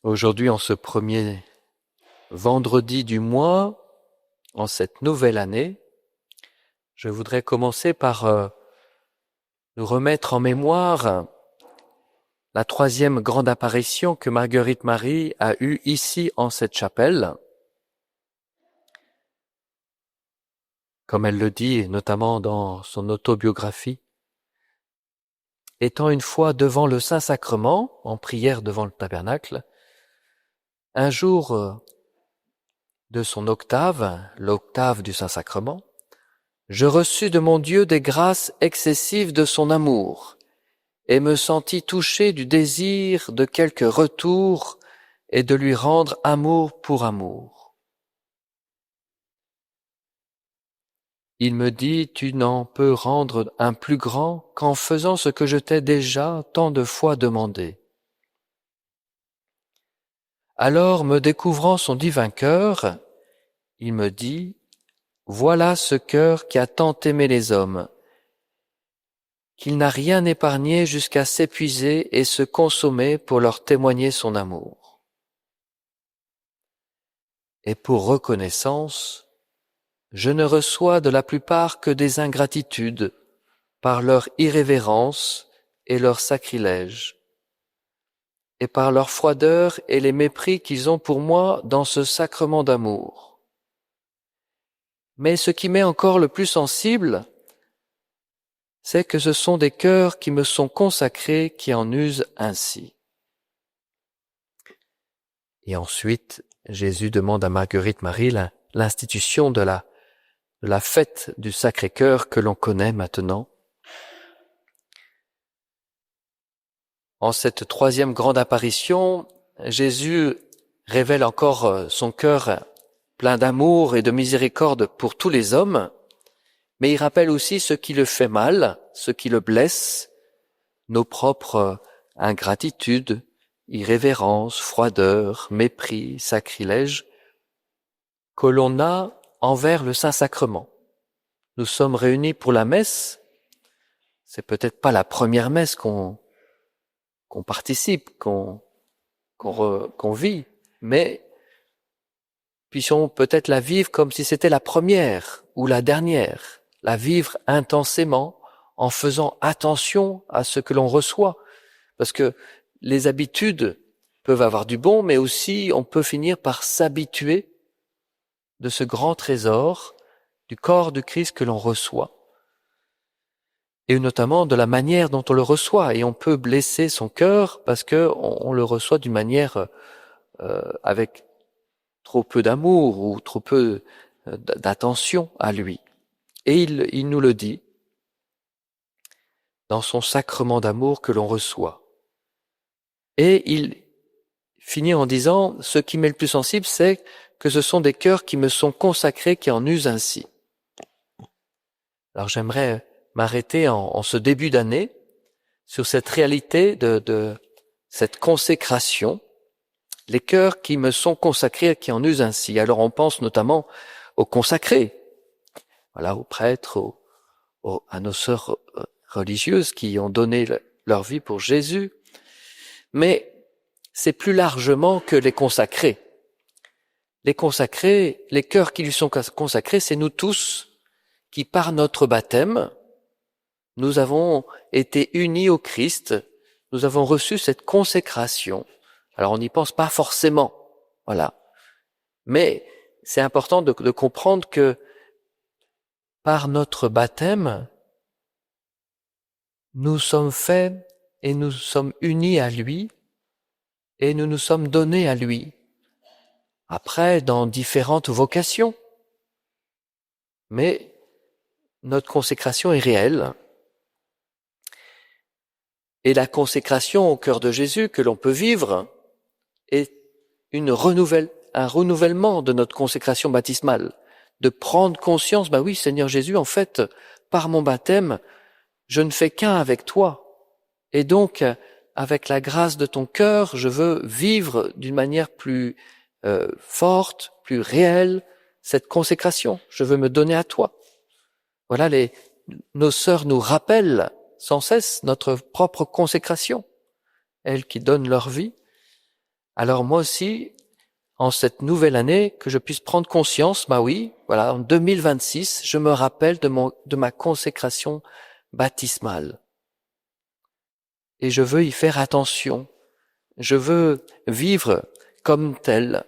Aujourd'hui, en ce premier vendredi du mois, en cette nouvelle année, je voudrais commencer par nous remettre en mémoire la troisième grande apparition que Marguerite Marie a eue ici en cette chapelle. Comme elle le dit, notamment dans son autobiographie, étant une fois devant le Saint-Sacrement, en prière devant le tabernacle, un jour de son octave, l'octave du Saint-Sacrement, je reçus de mon Dieu des grâces excessives de son amour, et me sentis touché du désir de quelque retour et de lui rendre amour pour amour. Il me dit, tu n'en peux rendre un plus grand qu'en faisant ce que je t'ai déjà tant de fois demandé. Alors, me découvrant son divin cœur, il me dit, voilà ce cœur qui a tant aimé les hommes, qu'il n'a rien épargné jusqu'à s'épuiser et se consommer pour leur témoigner son amour. Et pour reconnaissance, je ne reçois de la plupart que des ingratitudes par leur irrévérence et leur sacrilège, et par leur froideur et les mépris qu'ils ont pour moi dans ce sacrement d'amour. Mais ce qui m'est encore le plus sensible, c'est que ce sont des cœurs qui me sont consacrés qui en usent ainsi. Et ensuite, Jésus demande à Marguerite Marie l'institution de la fête du Sacré-Cœur que l'on connaît maintenant. En cette troisième grande apparition, Jésus révèle encore son cœur plein d'amour et de miséricorde pour tous les hommes, mais il rappelle aussi ce qui le fait mal, ce qui le blesse, nos propres ingratitudes, irrévérence, froideur, mépris, sacrilège, que l'on a envers le Saint-Sacrement. Nous sommes réunis pour la messe, c'est peut-être pas la première messe qu'on participe, qu'on vit, mais puissions peut-être la vivre comme si c'était la première ou la dernière, la vivre intensément en faisant attention à ce que l'on reçoit, parce que les habitudes peuvent avoir du bon, mais aussi on peut finir par s'habituer de ce grand trésor du corps du Christ que l'on reçoit, et notamment de la manière dont on le reçoit, et on peut blesser son cœur parce que on le reçoit d'une manière avec trop peu d'amour ou trop peu d'attention à lui. Et il nous le dit dans son sacrement d'amour que l'on reçoit. Et il finit en disant, ce qui m'est le plus sensible, c'est que ce sont des cœurs qui me sont consacrés qui en usent ainsi. Alors j'aimerais m'arrêter en ce début d'année sur cette réalité de cette consécration, les cœurs qui me sont consacrés qui en usent ainsi. Alors on pense notamment aux consacrés, voilà, aux prêtres, à nos sœurs religieuses qui ont donné leur vie pour Jésus, mais c'est plus largement que les consacrés. Les consacrés, les cœurs qui lui sont consacrés, c'est nous tous qui, par notre baptême, nous avons été unis au Christ, nous avons reçu cette consécration. Alors on n'y pense pas forcément, voilà. Mais c'est important de comprendre que par notre baptême, nous sommes faits et nous sommes unis à lui et nous nous sommes donnés à lui. Après, dans différentes vocations. Mais notre consécration est réelle. Et la consécration au cœur de Jésus que l'on peut vivre est un renouvellement de notre consécration baptismale. De prendre conscience, oui Seigneur Jésus, en fait, par mon baptême, je ne fais qu'un avec toi. Et donc, avec la grâce de ton cœur, je veux vivre d'une manière plus forte, plus réelle, cette consécration. Je veux me donner à toi. Voilà, nos sœurs nous rappellent sans cesse notre propre consécration. Elles qui donnent leur vie. Alors moi aussi, en cette nouvelle année, que je puisse prendre conscience, bah oui, voilà, en 2026, je me rappelle de ma consécration baptismale. Et je veux y faire attention. Je veux vivre comme tel.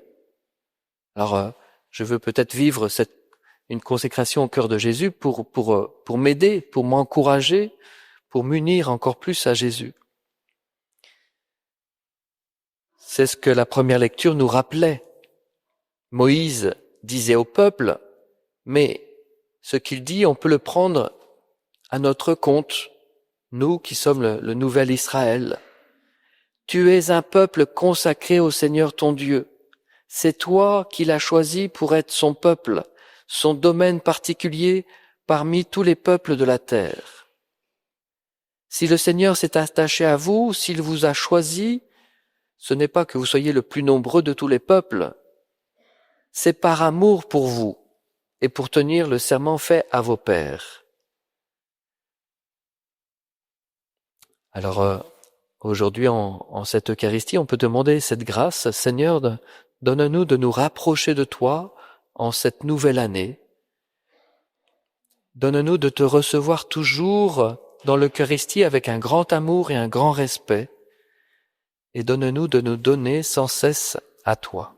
Alors, je veux peut-être vivre une consécration au cœur de Jésus pour m'aider, pour m'encourager, pour m'unir encore plus à Jésus. C'est ce que la première lecture nous rappelait. Moïse disait au peuple, mais ce qu'il dit, on peut le prendre à notre compte, nous qui sommes le nouvel Israël. Tu es un peuple consacré au Seigneur ton Dieu. C'est toi qui l'as choisi pour être son peuple, son domaine particulier parmi tous les peuples de la terre. Si le Seigneur s'est attaché à vous, s'il vous a choisi, ce n'est pas que vous soyez le plus nombreux de tous les peuples, c'est par amour pour vous et pour tenir le serment fait à vos pères. Alors, aujourd'hui, en cette Eucharistie, on peut demander cette grâce, Seigneur, donne-nous de nous rapprocher de toi en cette nouvelle année. Donne-nous de te recevoir toujours dans l'Eucharistie avec un grand amour et un grand respect. Et donne-nous de nous donner sans cesse à toi.